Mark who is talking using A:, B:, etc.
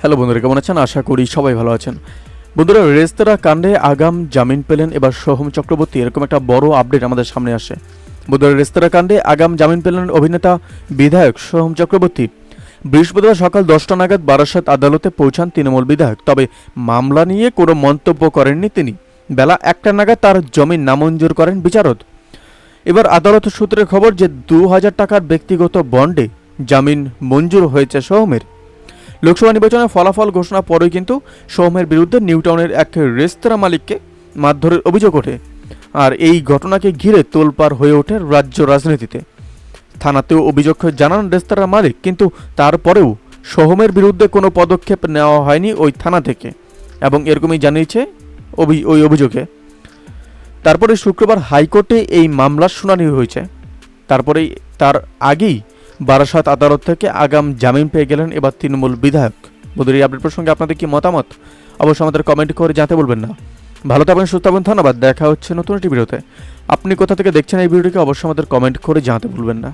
A: Hello বন্ধুরা, কেমন আছেন? আশা করি সবাই ভালো আছেন। বন্ধুরা, রেস্তোরাঁ কাণ্ডে আগাম জামিন পেলেন এবার সোহম চক্রবর্তী, এরকম একটা বড় আপডেট আমাদের সামনে আসে। বন্ধুরা, রেস্তোরাঁ কাণ্ডে আগাম জামিন পেলেন অভিনেতা বিধায়ক সোহম চক্রবর্তী। বৃহস্পতিবার সকাল 10টা নাগাদ বারাসাত আদালতে পৌঁছান তৃণমূল বিধায়ক। তবে মামলা নিয়ে কোনো মন্তব্য করেননি তিনি। বেলা 1টা নাগাদ তার জামিন নামঞ্জুর করেন বিচারক। এবার আদালত সূত্রে খবর যে 2000 টাকার ব্যক্তিগত বন্ডে জামিন মঞ্জুর হয়েছে সোহমের। লোকসভা নির্বাচনের ফলাফল ঘোষণার পরেই কিন্তু সোহমের বিরুদ্ধে নিউটাউনের এক রেস্তোরাঁ মালিককে মারধরের অভিযোগ ওঠে। আর এই ঘটনাকে ঘিরে তোলপাড় হয়ে ওঠে রাজ্য রাজনীতিতে। থানাতেও অভিযোগ জানান রেস্তোরাঁ মালিক, কিন্তু তারপরেও সোহমের বিরুদ্ধে কোনো পদক্ষেপ নেওয়া হয়নি ওই থানা থেকে, এবং এরকমই জানিয়েছে ওই অভিযোগে। তারপরে শুক্রবার হাইকোর্টে এই মামলার শুনানি হয়েছে। তারপরেই তার আগেই বারাসাত আদালত থেকে আগাম জামিন পেয়ে গেলেন এবার তৃণমূল বিধায়ক। বন্ধুরা, এই আপডেট প্রসঙ্গে আপনাদের কি মতামত অবশ্যই আমাদের কমেন্ট করে জানাতে বলবেন না। ভালো থাকবেন, সুস্থ থাকবেন, ধন্যবাদ। দেখা হচ্ছে নতুন একটি ভিডিওতে। আপনি কোথা থেকে দেখছেন এই ভিডিওটিকে অবশ্যই আমাদের কমেন্ট করে জানাতে ভুলবেন না।